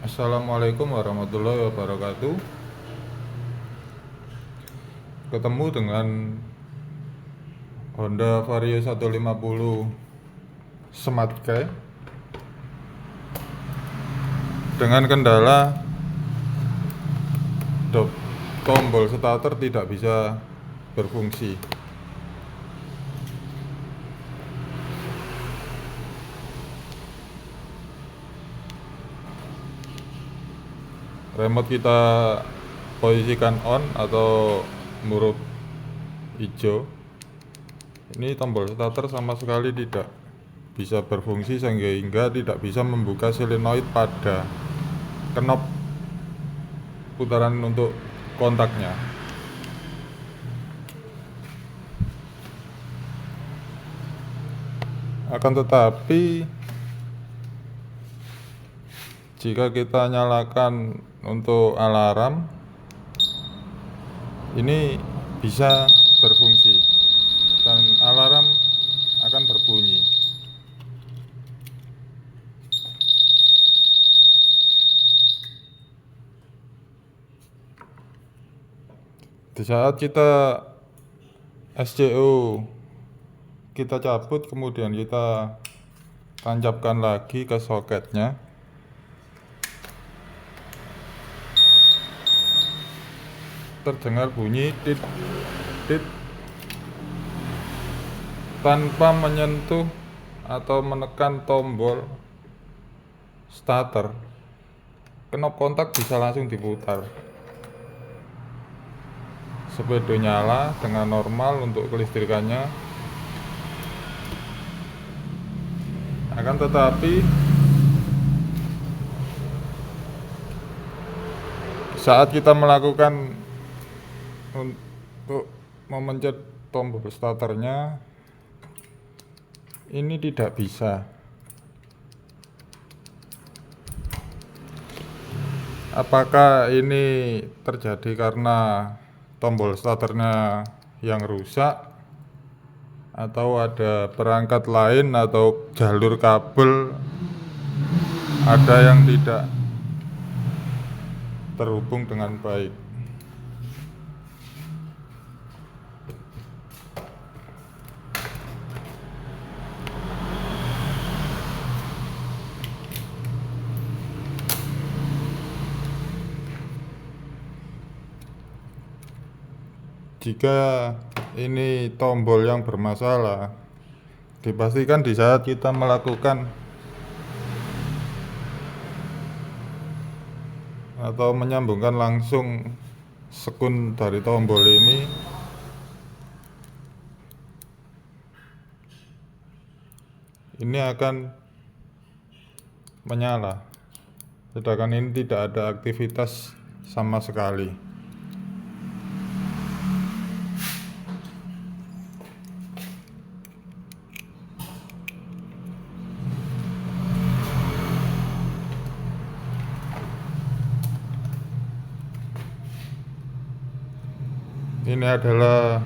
Assalamualaikum warahmatullahi wabarakatuh. Ketemu dengan Honda Vario 150 Smart Key dengan kendala tombol starter tidak bisa berfungsi. Remote kita posisikan on atau huruf hijau. Ini tombol starter sama sekali tidak bisa berfungsi sehingga tidak bisa membuka solenoid pada knop putaran untuk kontaknya. Akan tetapi jika kita nyalakan untuk alarm, ini bisa berfungsi dan alarm akan berbunyi. Di saat kita SCU kita cabut, kemudian kita tancapkan lagi ke soketnya, terdengar bunyi tit tit tanpa menyentuh atau menekan tombol starter. Knop kontak bisa langsung diputar. Speedo nyala dengan normal untuk kelistrikannya. Akan tetapi saat kita melakukan untuk memencet tombol starternya, ini tidak bisa. Apakah ini terjadi karena tombol starternya yang rusak, atau ada perangkat lain atau jalur kabel ada yang tidak terhubung dengan baik? Jika ini tombol yang bermasalah, dipastikan di saat kita melakukan atau menyambungkan langsung sekun dari tombol ini akan menyala, sedangkan ini tidak ada aktivitas sama sekali. Ini adalah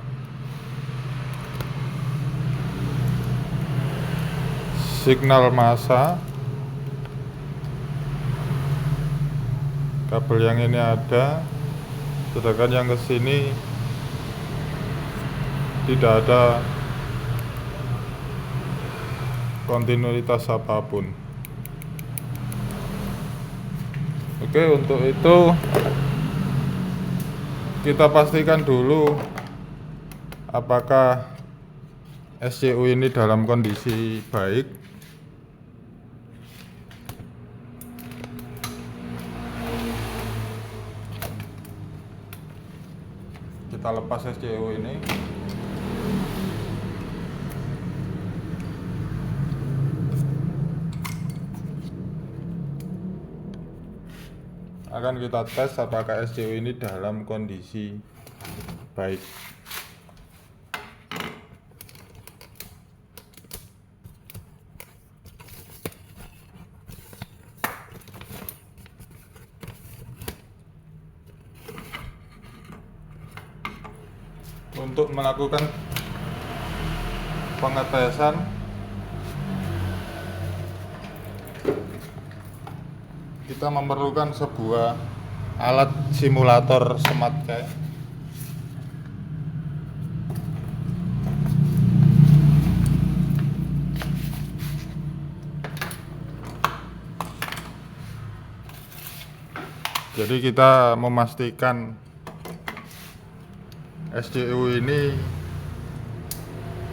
signal massa. Kabel yang ini ada, sedangkan yang ke sini tidak ada kontinuitas apapun. Oke, untuk itu kita pastikan dulu apakah SCU ini dalam kondisi baik. Kita lepas SCU ini. Akan kita tes apakah SCU ini dalam kondisi baik. Untuk melakukan pengetesan, kita memerlukan sebuah alat simulator smart key. Jadi kita memastikan SCU ini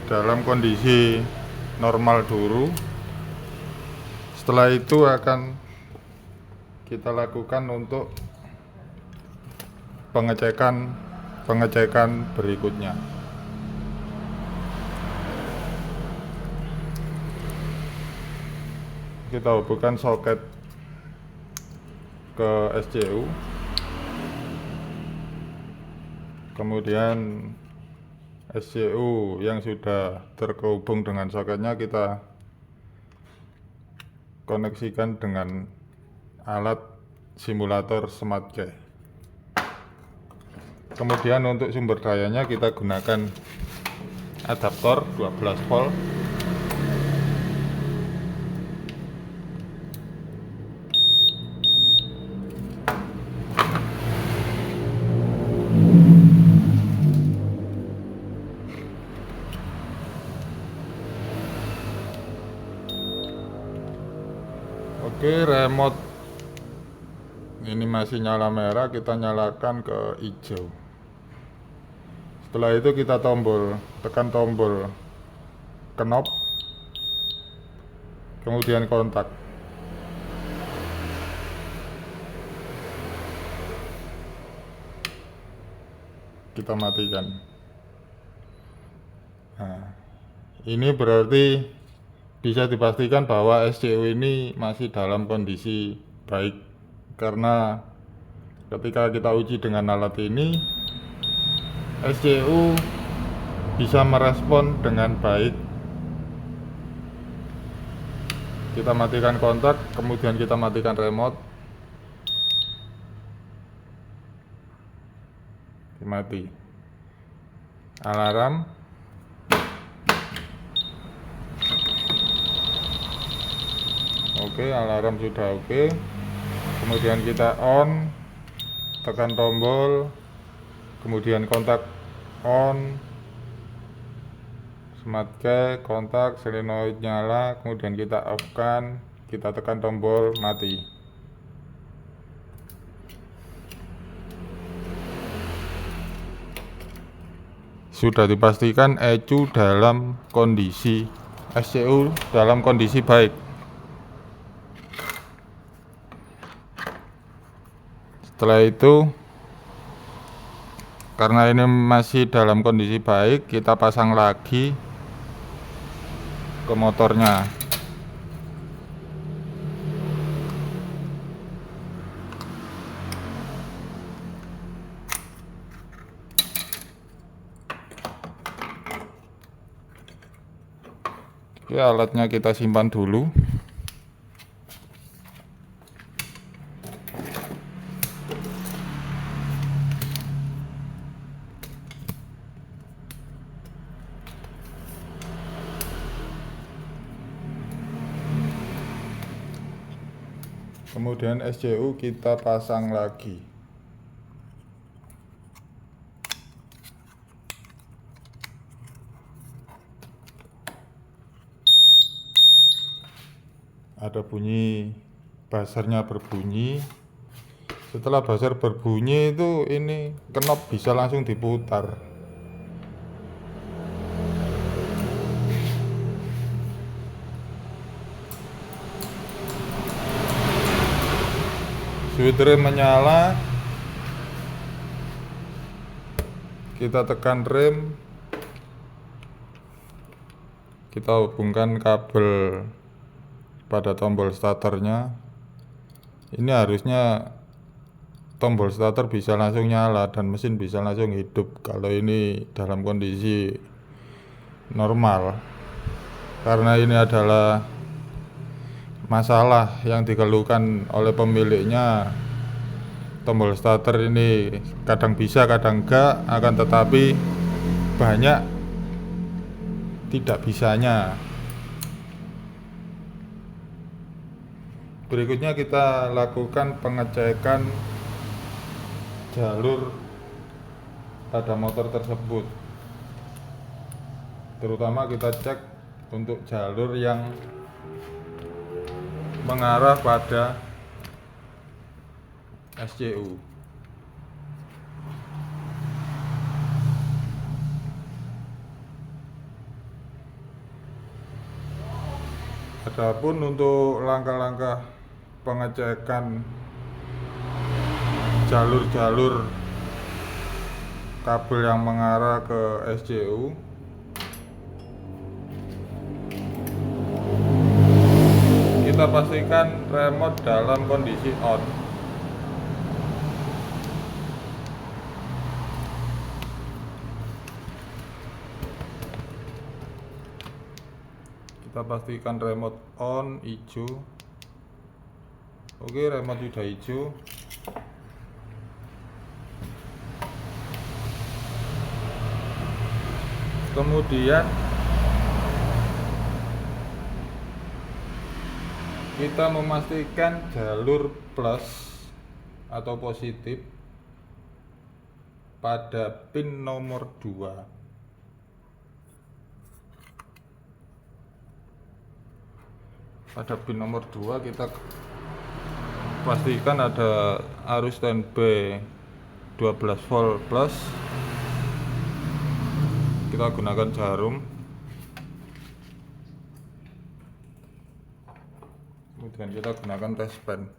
dalam kondisi normal dulu. Setelah itu akan kita lakukan untuk pengecekan berikutnya. Kita hubungkan soket ke SCU, kemudian SCU yang sudah terhubung dengan soketnya kita koneksikan dengan alat simulator smart key. Kemudian untuk sumber dayanya kita gunakan adaptor 12 volt. Oke, remote ini masih nyala merah, kita nyalakan ke hijau. Setelah itu kita tekan tombol knob, kemudian kontak. Kita matikan. Nah, ini berarti bisa dipastikan bahwa SCU ini masih dalam kondisi baik, karena ketika kita uji dengan alat ini SCU bisa merespon dengan baik. Kita matikan kontak, kemudian kita matikan remote. Mati. Alarm. Oke, alarm sudah oke. Kemudian kita on, tekan tombol, kemudian kontak on, smart key, kontak, solenoid nyala, kemudian kita off kan, kita tekan tombol mati. Sudah dipastikan ECU dalam kondisi SCU dalam kondisi baik. Setelah itu, karena ini masih dalam kondisi baik, kita pasang lagi ke motornya. Oke, alatnya kita simpan dulu. Kemudian SCU kita pasang lagi. Ada bunyi, buzzernya berbunyi. Setelah buzzer berbunyi itu ini knob bisa langsung diputar. Switch rem menyala, kita tekan rem, kita hubungkan kabel pada tombol starternya. Ini harusnya tombol starter bisa langsung nyala dan mesin bisa langsung hidup kalau ini dalam kondisi normal. Karena ini adalah masalah yang dikeluhkan oleh pemiliknya, tombol starter ini kadang bisa kadang enggak, akan tetapi banyak tidak bisanya. Berikutnya kita lakukan pengecekan jalur pada motor tersebut. Terutama kita cek untuk jalur yang mengarah pada SCU. Adapun untuk langkah-langkah pengecekan jalur-jalur kabel yang mengarah ke SCU, kita pastikan remote dalam kondisi on. Kita pastikan remote on, hijau. Oke, remote sudah hijau. Kemudian kita memastikan jalur plus atau positif pada pin nomor 2. Pada pin nomor 2 kita pastikan ada arus standby 12 volt plus. Kita gunakan jarum, kemudian kita gunakan test pen.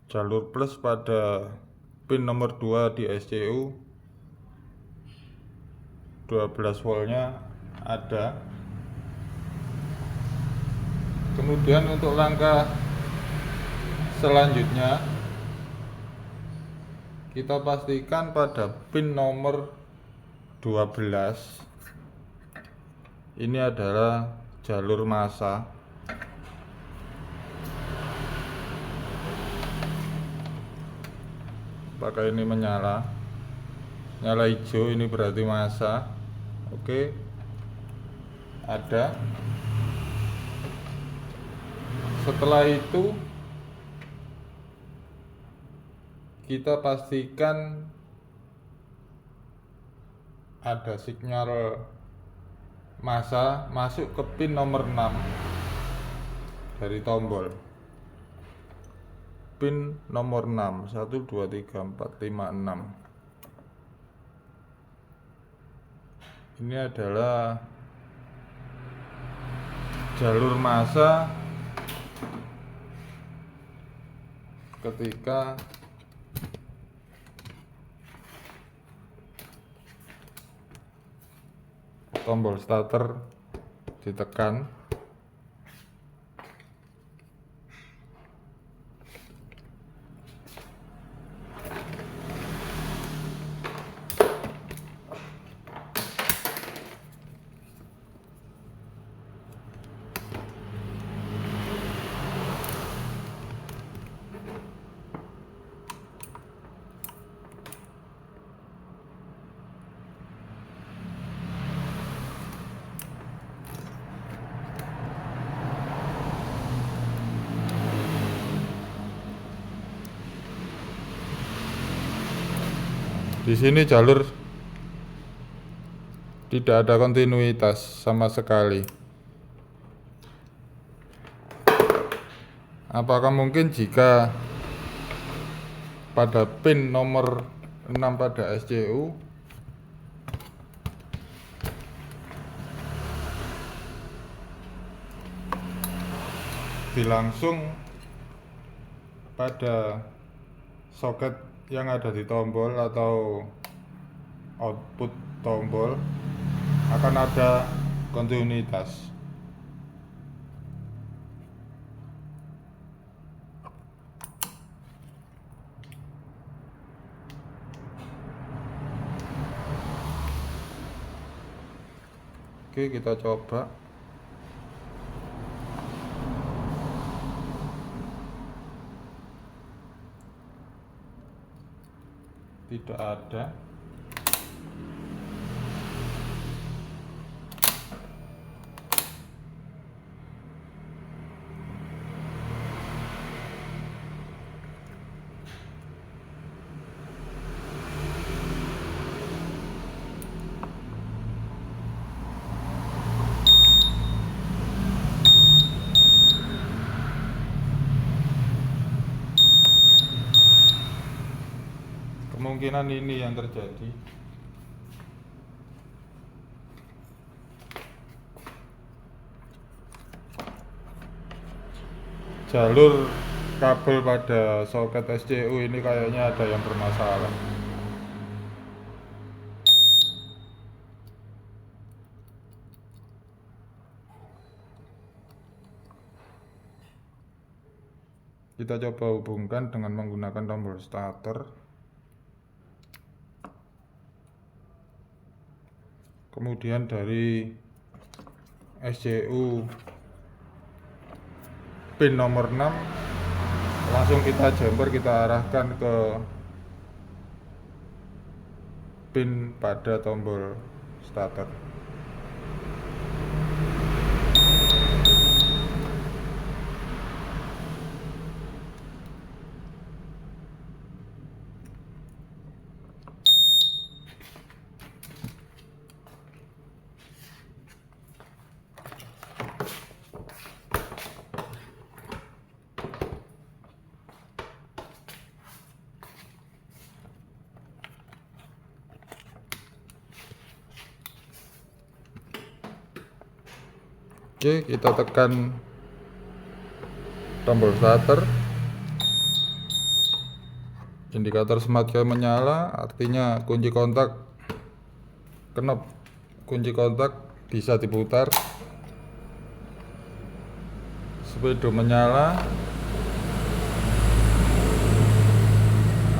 Jalur plus pada pin nomor 2 di SCU, 12 voltnya ada. Kemudian untuk langkah selanjutnya kita pastikan pada pin nomor 12 ini adalah jalur massa. Apakah ini nyala hijau, ini berarti massa. Oke, ada. Setelah itu kita pastikan ada sinyal massa masuk ke pin nomor 6 dari tombol. Pin nomor 6, 1 2 3 4 5 6. Ini adalah jalur massa ketika tombol starter ditekan. Di sini jalur tidak ada kontinuitas sama sekali. Apakah mungkin jika pada pin nomor 6 pada SCU dilangsung pada soket yang ada di tombol atau output tombol akan ada kontinuitas. Oke, kita coba. Tidak ada. kemungkinan ini yang terjadi. Jalur kabel pada soket SCU ini kayaknya ada yang bermasalah. Kita coba hubungkan dengan menggunakan tombol starter. Kemudian dari SCU pin nomor 6 langsung kita jumper, kita arahkan ke pin pada tombol starter. Oke, kita tekan tombol starter. Indikator smart key menyala, artinya kunci kontak, knop kunci kontak bisa diputar. Speedo menyala.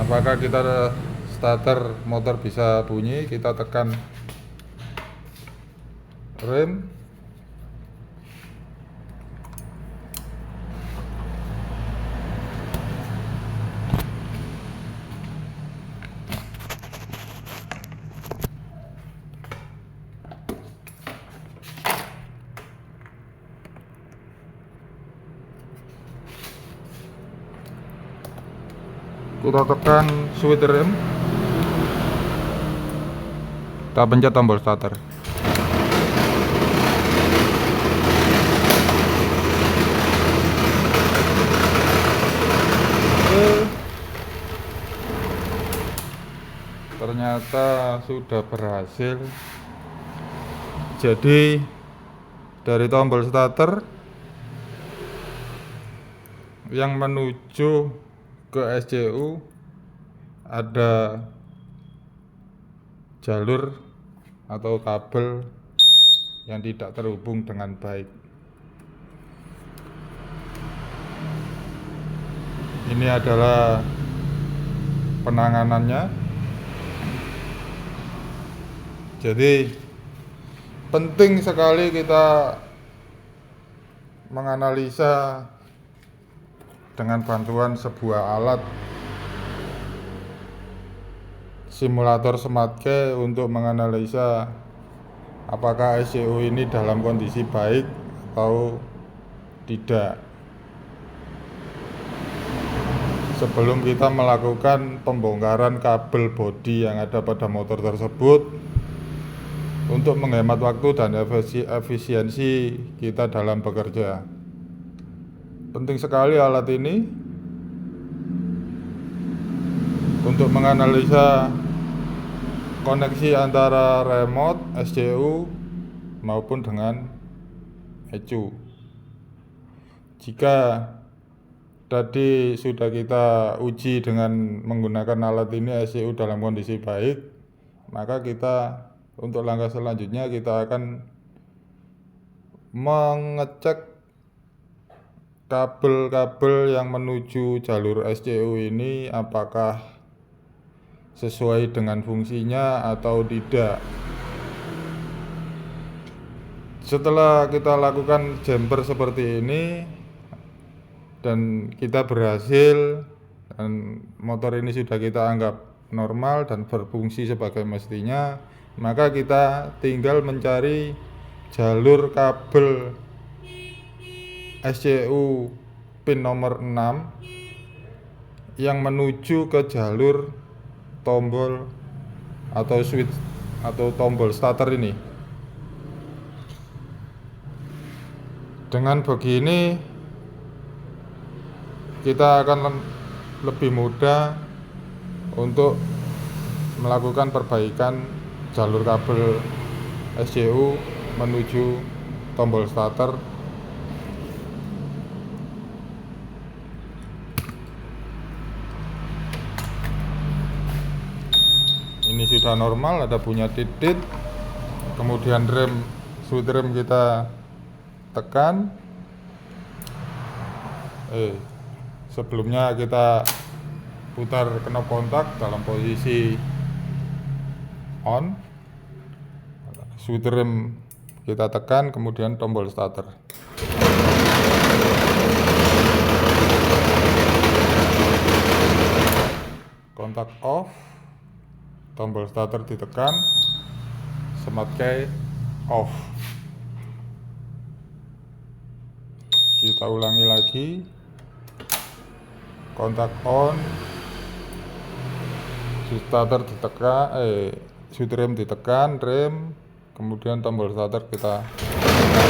Apakah kita starter motor bisa bunyi? Kita tekan rem. Kita tekan switch rem. Kita pencet tombol starter. Ternyata sudah berhasil. Jadi dari tombol starter yang menuju ke SCU ada jalur atau kabel yang tidak terhubung dengan baik. Ini adalah penanganannya. Jadi penting sekali kita menganalisa dengan bantuan sebuah alat simulator smart key untuk menganalisa apakah SCU ini dalam kondisi baik atau tidak. Sebelum kita melakukan pembongkaran kabel bodi yang ada pada motor tersebut, untuk menghemat waktu dan efisiensi kita dalam bekerja. Penting sekali alat ini untuk menganalisa koneksi antara remote SCU maupun dengan ECU. Jika tadi sudah kita uji dengan menggunakan alat ini SCU dalam kondisi baik, maka kita untuk langkah selanjutnya kita akan mengecek kabel-kabel yang menuju jalur SCU ini apakah sesuai dengan fungsinya atau tidak. Setelah kita lakukan jumper seperti ini dan kita berhasil dan motor ini sudah kita anggap normal dan berfungsi sebagai mestinya, maka kita tinggal mencari jalur kabel SCU pin nomor 6 yang menuju ke jalur tombol atau switch atau tombol starter ini. Dengan begini kita akan lebih mudah untuk melakukan perbaikan jalur kabel SCU menuju tombol starter. Ini sudah normal, ada punya titik. Kemudian switch rem kita tekan. Sebelumnya kita putar knob kontak dalam posisi on. Switch rem kita tekan, kemudian tombol starter. Kontak off, tombol starter ditekan, smart key off. Kita ulangi lagi, kontak on, starter ditekan, switch rem ditekan, rem, kemudian tombol starter kita tekan.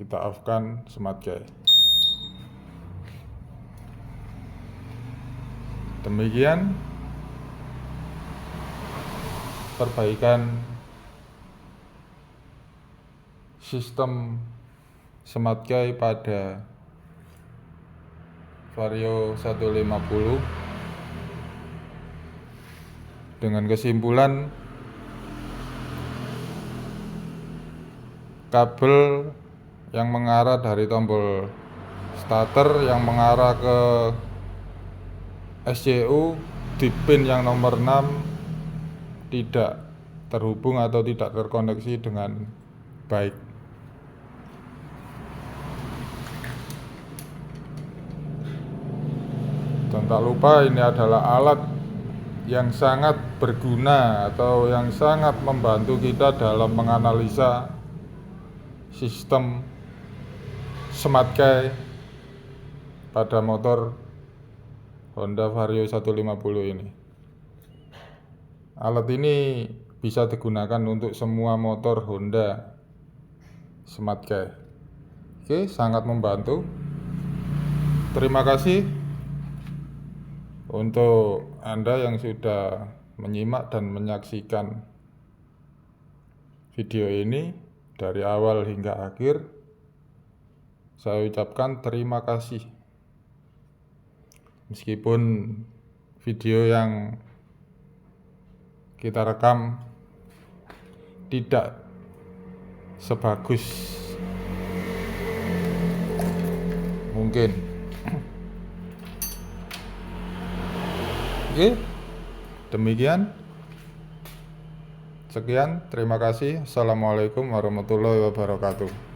Kita off-kan smart key. Demikian perbaikan sistem smart key pada Vario 150, dengan kesimpulan kabel yang mengarah dari tombol starter yang mengarah ke SCU di pin yang nomor 6 tidak terhubung atau tidak terkoneksi dengan baik. Dan tak lupa, ini adalah alat yang sangat berguna atau yang sangat membantu kita dalam menganalisa sistem smart key pada motor Honda Vario 150 ini. Alat ini bisa digunakan untuk semua motor Honda smart key. Oke, sangat membantu. Terima kasih untuk Anda yang sudah menyimak dan menyaksikan video ini dari awal hingga akhir. Saya ucapkan terima kasih. Meskipun video yang kita rekam tidak sebagus mungkin. Oke, demikian. Sekian, terima kasih. Assalamualaikum warahmatullahi wabarakatuh.